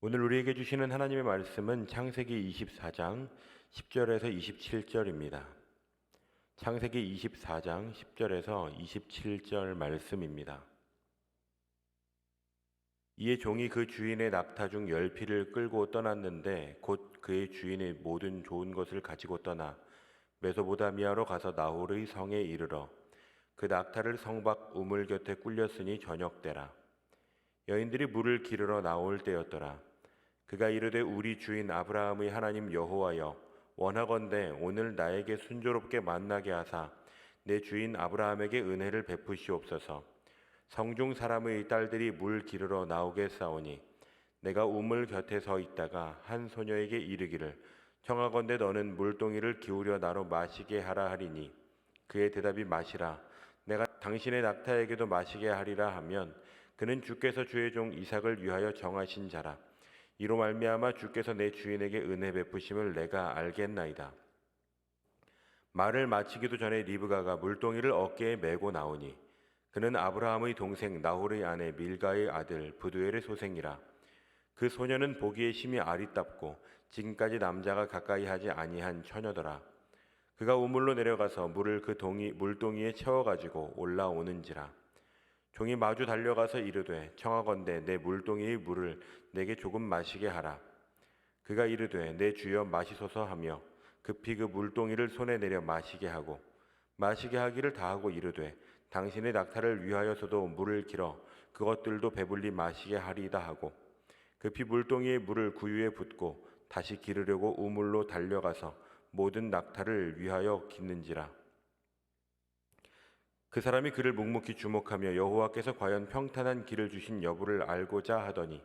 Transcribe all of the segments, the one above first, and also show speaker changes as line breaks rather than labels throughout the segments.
오늘 우리에게 주시는 하나님의 말씀은 창세기 24장 10절에서 27절입니다. 창세기 24장 10절에서 27절 말씀입니다. 이에 종이 그 주인의 낙타 중 10피를 끌고 떠났는데 곧 그의 주인의 모든 좋은 것을 가지고 떠나 메소보다미아로 가서 나홀의 성에 이르러 그 낙타를 성 밖 우물 곁에 꿀렸으니 저녁 때라. 여인들이 물을 기르러 나올 때였더라. 그가 이르되 우리 주인 아브라함의 하나님 여호와여, 원하건대 오늘 나에게 순조롭게 만나게 하사 내 주인 아브라함에게 은혜를 베푸시옵소서. 성중 사람의 딸들이 물 기르러 나오게 싸우니 내가 우물 곁에 서 있다가 한 소녀에게 이르기를 청하건대 너는 물동이를 기울여 나로 마시게 하라 하리니 그의 대답이 마시라. 내가 당신의 낙타에게도 마시게 하리라 하면 그는 주께서 주의 종 이삭을 위하여 정하신 자라. 이로 말미암아 주께서 내 주인에게 은혜 베푸심을 내가 알겠나이다. 말을 마치기도 전에 리브가가 물동이를 어깨에 메고 나오니 그는 아브라함의 동생 나홀의 아내 밀가의 아들 부두엘의 소생이라. 그 소녀는 보기에 심히 아리답고 지금까지 남자가 가까이 하지 아니한 처녀더라. 그가 우물로 내려가서 물을 그 물동이에 채워가지고 올라오는지라. 종이 마주 달려가서 이르되 청하건대 내 물동이의 물을 내게 조금 마시게 하라. 그가 이르되 내 주여 마시소서 하며 급히 그 물동이를 손에 내려 마시게 하고 마시게 하기를 다하고 이르되 당신의 낙타를 위하여서도 물을 길어 그것들도 배불리 마시게 하리이다 하고 급히 물동이의 물을 구유에 붓고 다시 기르려고 우물로 달려가서 모든 낙타를 위하여 깃는지라. 그 사람이 그를 묵묵히 주목하며 여호와께서 과연 평탄한 길을 주신 여부를 알고자 하더니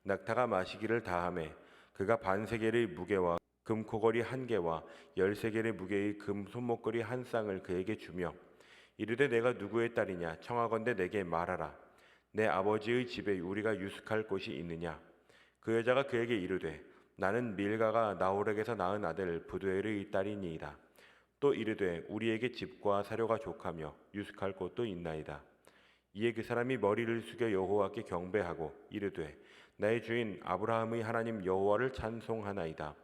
낙타가 마시기를 다하매 그가 반세겔의 무게와 금코걸이 1개와 13겔의 무게의 금 손목걸이 1쌍을 그에게 주며 이르되 내가 누구의 딸이냐 청하건대 내게 말하라. 내 아버지의 집에 우리가 유숙할 곳이 있느냐. 그 여자가 그에게 이르되 나는 밀가가 나홀에게서 낳은 아들 부두엘의 딸이니이다. 또 이르되 우리에게 집과 사료가 족하며 유숙할 곳도 있나이다. 이에 그 사람이 머리를 숙여 여호와께 경배하고 이르되 나의 주인 아브라함의 하나님 여호와를 찬송하나이다.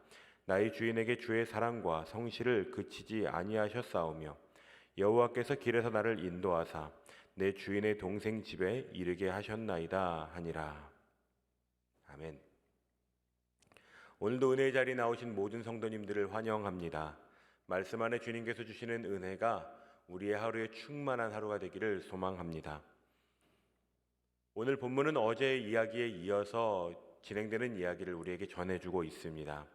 나의 주인에게 주의 사랑과 성실을 그치지 아니하셨사오며 여호와께서 길에서 나를 인도하사 내 주인의 동생 집에 이르게 하셨나이다 하니라. 아멘. 오늘도 은혜의 자리에 나오신 모든 성도님들을 환영합니다. 말씀 안에 주님께서 주시는 은혜가 우리의 하루에 충만한 하루가 되기를 소망합니다. 오늘 본문은 어제의 이야기에 이어서 진행되는 이야기를 우리에게 전해주고 있습니다.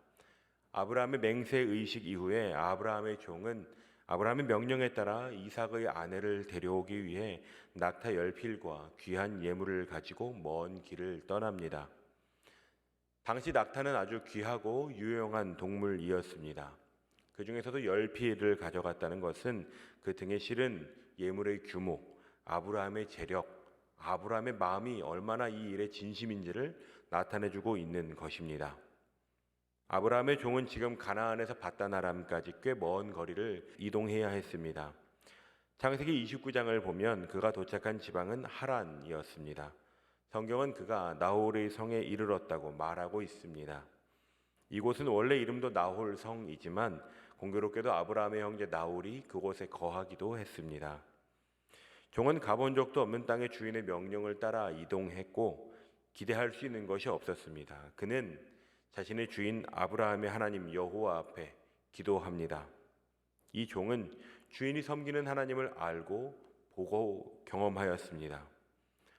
아브라함의 맹세 의식 이후에 아브라함의 종은 아브라함의 명령에 따라 이삭의 아내를 데려오기 위해 낙타 10필과 귀한 예물을 가지고 먼 길을 떠납니다. 당시 낙타는 아주 귀하고 유용한 동물이었습니다. 그 중에서도 10필을 가져갔다는 것은 그 등에 실은 예물의 규모, 아브라함의 재력, 아브라함의 마음이 얼마나 이 일에 진심인지를 나타내주고 있는 것입니다. 아브라함의 종은 지금 가나안에서 바다나람까지 꽤 먼 거리를 이동해야 했습니다. 창세기 29장을 보면 그가 도착한 지방은 하란이었습니다. 성경은 그가 나홀의 성에 이르렀다고 말하고 있습니다. 이곳은 원래 이름도 나홀 성이지만 공교롭게도 아브라함의 형제 나홀이 그곳에 거하기도 했습니다. 종은 가본 적도 없는 땅의 주인의 명령을 따라 이동했고 기대할 수 있는 것이 없었습니다. 그는 자신의 주인 아브라함의 하나님 여호와 앞에 기도합니다. 이 종은 주인이 섬기는 하나님을 알고 보고 경험하였습니다.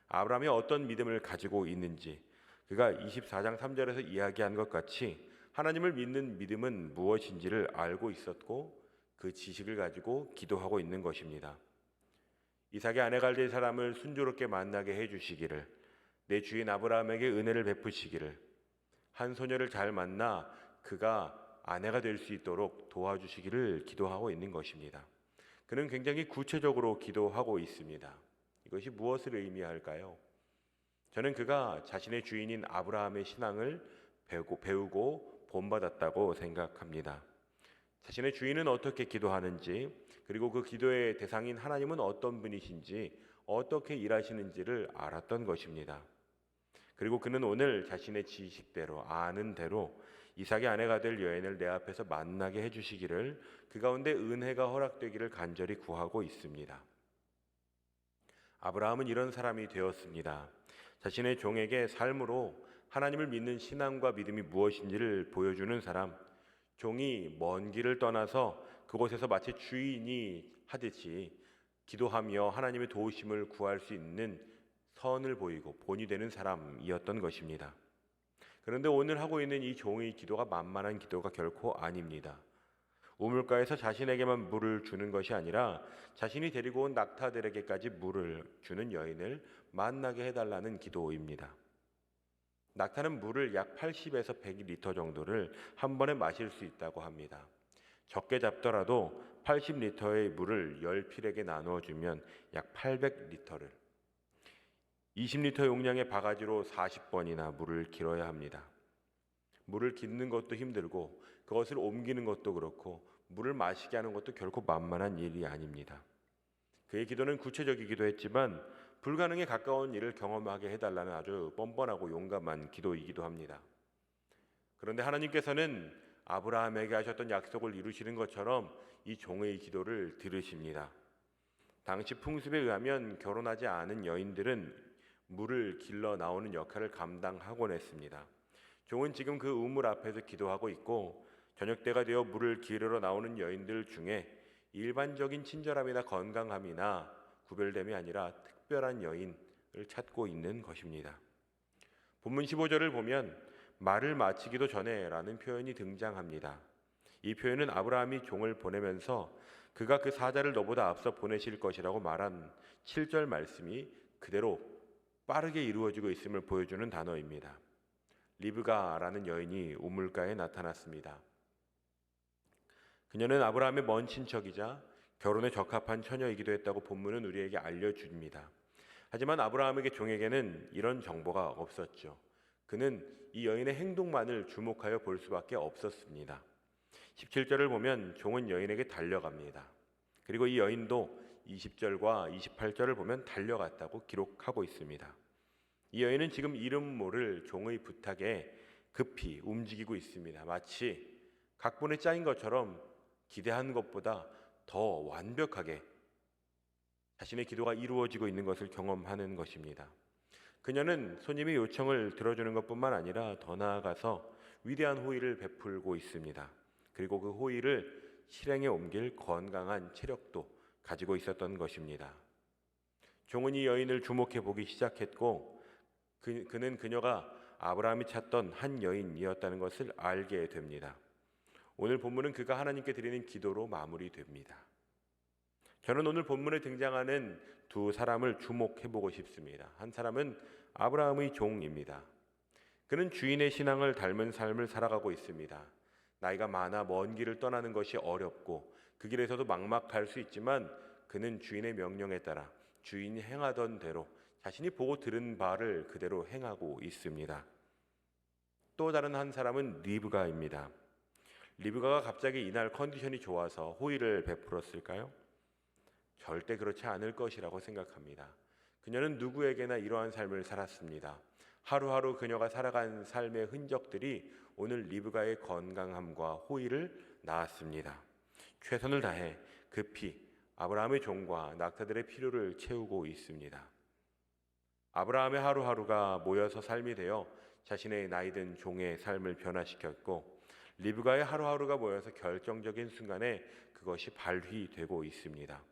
아브라함이 어떤 믿음을 가지고 있는지 그가 24장 3절에서 이야기한 것 같이 하나님을 믿는 믿음은 무엇인지를 알고 있었고 그 지식을 가지고 기도하고 있는 것입니다. 이삭의 아내가 될 사람을 순조롭게 만나게 해주시기를, 내 주인 아브라함에게 은혜를 베푸시기를, 한 소녀를 잘 만나 그가 아내가 될 수 있도록 도와주시기를 기도하고 있는 것입니다. 그는 굉장히 구체적으로 기도하고 있습니다. 이것이 무엇을 의미할까요? 저는 그가 자신의 주인인 아브라함의 신앙을 배우고 본받았다고 생각합니다. 자신의 주인은 어떻게 기도하는지, 그리고 그 기도의 대상인 하나님은 어떤 분이신지, 어떻게 일하시는지를 알았던 것입니다. 그리고 그는 오늘 자신의 지식대로 아는 대로 이삭의 아내가 될 여인을 내 앞에서 만나게 해주시기를 그 가운데 은혜가 허락되기를 간절히 구하고 있습니다. 아브라함은 이런 사람이 되었습니다. 자신의 종에게 삶으로 하나님을 믿는 신앙과 믿음이 무엇인지를 보여주는 사람, 종이 먼 길을 떠나서 그곳에서 마치 주인이 하듯이 기도하며 하나님의 도우심을 구할 수 있는 선을 보이고 본이 되는 사람이었던 것입니다. 그런데 오늘 하고 있는 이 종의 기도가 만만한 기도가 결코 아닙니다. 우물가에서 자신에게만 물을 주는 것이 아니라 자신이 데리고 온 낙타들에게까지 물을 주는 여인을 만나게 해달라는 기도입니다. 낙타는 물을 약 80에서 100리터 정도를 한 번에 마실 수 있다고 합니다. 적게 잡더라도 80리터의 물을 10필에게 나누어 주면 약 800리터를 20리터 용량의 바가지로 40번이나 물을 길어야 합니다. 물을 깃는 것도 힘들고 그것을 옮기는 것도 그렇고 물을 마시게 하는 것도 결코 만만한 일이 아닙니다. 그의 기도는 구체적이기도 했지만 불가능에 가까운 일을 경험하게 해달라는 아주 뻔뻔하고 용감한 기도이기도 합니다. 그런데 하나님께서는 아브라함에게 하셨던 약속을 이루시는 것처럼 이 종의 기도를 들으십니다. 당시 풍습에 의하면 결혼하지 않은 여인들은 물을 길러 나오는 역할을 감당하곤 했습니다. 종은 지금 그 우물 앞에서 기도하고 있고 저녁 때가 되어 물을 길러 나오는 여인들 중에 일반적인 친절함이나 건강함이나 구별됨이 아니라 특별한 여인을 찾고 있는 것입니다. 본문 15절을 보면 말을 마치기도 전에라는 표현이 등장합니다. 이 표현은 아브라함이 종을 보내면서 그가 그 사자를 너보다 앞서 보내실 것이라고 말한 7절 말씀이 그대로 빠르게 이루어지고 있음을 보여주는 단어입니다. 리브가라는 여인이 우물가에 나타났습니다. 그녀는 아브라함의 먼 친척이자 결혼에 적합한 처녀이기도 했다고 본문은 우리에게 알려줍니다. 하지만 아브라함에게 종에게는 이런 정보가 없었죠. 그는 이 여인의 행동만을 주목하여 볼 수밖에 없었습니다. 17절을 보면 종은 여인에게 달려갑니다. 그리고 이 여인도 20절과 28절을 보면 달려갔다고 기록하고 있습니다. 이 여인은 지금 이름 모를 종의 부탁에 급히 움직이고 있습니다. 마치 각본에 짜인 것처럼 기대한 것보다 더 완벽하게 자신의 기도가 이루어지고 있는 것을 경험하는 것입니다. 그녀는 손님의 요청을 들어주는 것뿐만 아니라 더 나아가서 위대한 호의를 베풀고 있습니다. 그리고 그 호의를 실행에 옮길 건강한 체력도 가지고 있었던 것입니다. 종은 이 여인을 주목해 보기 시작했고 그는 그녀가 아브라함이 찾던 한 여인이었다는 것을 알게 됩니다. 오늘 본문은 그가 하나님께 드리는 기도로 마무리됩니다. 저는 오늘 본문에 등장하는 두 사람을 주목해 보고 싶습니다. 한 사람은 아브라함의 종입니다. 그는 주인의 신앙을 닮은 삶을 살아가고 있습니다. 나이가 많아 먼 길을 떠나는 것이 어렵고 그 길에서도 막막할 수 있지만 그는 주인의 명령에 따라 주인이 행하던 대로 자신이 보고 들은 바를 그대로 행하고 있습니다. 또 다른 한 사람은 리브가입니다. 리브가가 갑자기 이날 컨디션이 좋아서 호의를 베풀었을까요? 절대 그렇지 않을 것이라고 생각합니다. 그녀는 누구에게나 이러한 삶을 살았습니다. 하루하루 그녀가 살아간 삶의 흔적들이 오늘 리브가의 건강함과 호의를 낳았습니다. 최선을 다해 급히 아브라함의 종과 낙타들의 필요를 채우고 있습니다. 아브라함의 하루하루가 모여서 삶이 되어 자신의 나이든 종의 삶을 변화시켰고 리브가의 하루하루가 모여서 결정적인 순간에 그것이 발휘되고 있습니다.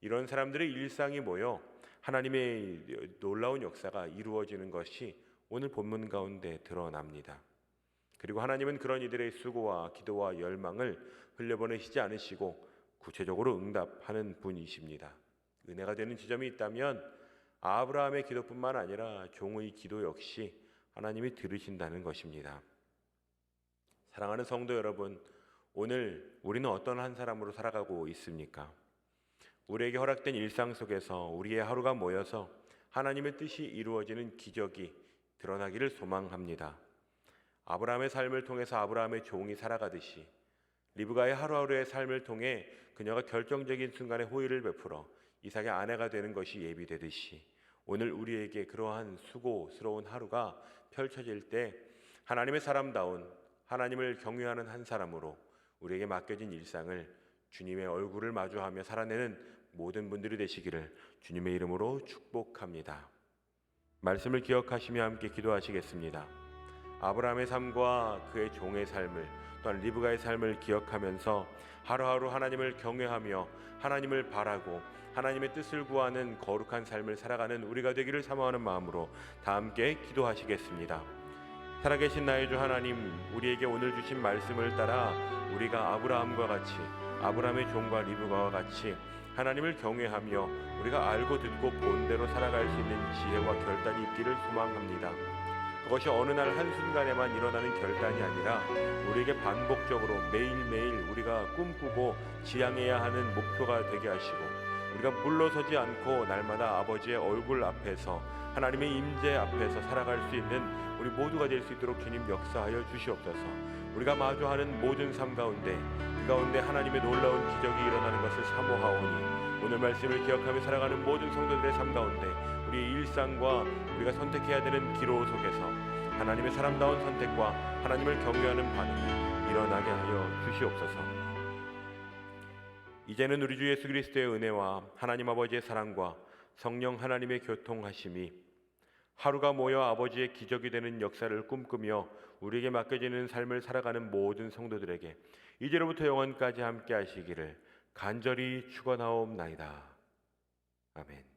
이런 사람들의 일상이 모여 하나님의 놀라운 역사가 이루어지는 것이 오늘 본문 가운데 드러납니다. 그리고 하나님은 그런 이들의 수고와 기도와 열망을 흘려보내시지 않으시고 구체적으로 응답하는 분이십니다. 은혜가 되는 지점이 있다면 아브라함의 기도뿐만 아니라 종의 기도 역시 하나님이 들으신다는 것입니다. 사랑하는 성도 여러분, 오늘 우리는 어떤 한 사람으로 살아가고 있습니까? 우리에게 허락된 일상 속에서 우리의 하루가 모여서 하나님의 뜻이 이루어지는 기적이 드러나기를 소망합니다. 아브라함의 삶을 통해서 아브라함의 종이 살아가듯이 리브가의 하루하루의 삶을 통해 그녀가 결정적인 순간에 호의를 베풀어 이삭의 아내가 되는 것이 예비되듯이 오늘 우리에게 그러한 수고스러운 하루가 펼쳐질 때 하나님의 사람다운 하나님을 경외하는 한 사람으로 우리에게 맡겨진 일상을 주님의 얼굴을 마주하며 살아내는 모든 분들이 되시기를 주님의 이름으로 축복합니다. 말씀을 기억하시며 함께 기도하시겠습니다. 아브라함의 삶과 그의 종의 삶을, 또한 리브가의 삶을 기억하면서 하루하루 하나님을 경외하며 하나님을 바라고 하나님의 뜻을 구하는 거룩한 삶을 살아가는 우리가 되기를 사모하는 마음으로 다 함께 기도하시겠습니다. 살아계신 나의 주 하나님, 우리에게 오늘 주신 말씀을 따라 우리가 아브라함과 같이, 아브라함의 종과 리브가와 같이 하나님을 경외하며 우리가 알고 듣고 본대로 살아갈 수 있는 지혜와 결단이 있기를 소망합니다. 그것이 어느 날 한순간에만 일어나는 결단이 아니라 우리에게 반복적으로 매일매일 우리가 꿈꾸고 지향해야 하는 목표가 되게 하시고, 우리가 물러서지 않고 날마다 아버지의 얼굴 앞에서 하나님의 임재 앞에서 살아갈 수 있는 우리 모두가 될 수 있도록 주님 역사하여 주시옵소서. 우리가 마주하는 모든 삶 가운데 그 가운데 하나님의 놀라운 기적이 일어나는 것을 사모하오니, 오늘 말씀을 기억하며 살아가는 모든 성도들의 삶 가운데 우리의 일상과 우리가 선택해야 되는 기로 속에서 하나님의 사람다운 선택과 하나님을 경외하는 반응이 일어나게 하여 주시옵소서. 이제는 우리 주 예수 그리스도의 은혜와 하나님 아버지의 사랑과 성령 하나님의 교통하심이 하루가 모여 아버지의 기적이 되는 역사를 꿈꾸며 우리에게 맡겨지는 삶을 살아가는 모든 성도들에게 이제로부터 영원까지 함께 하시기를 간절히 축원하옵나이다. 아멘.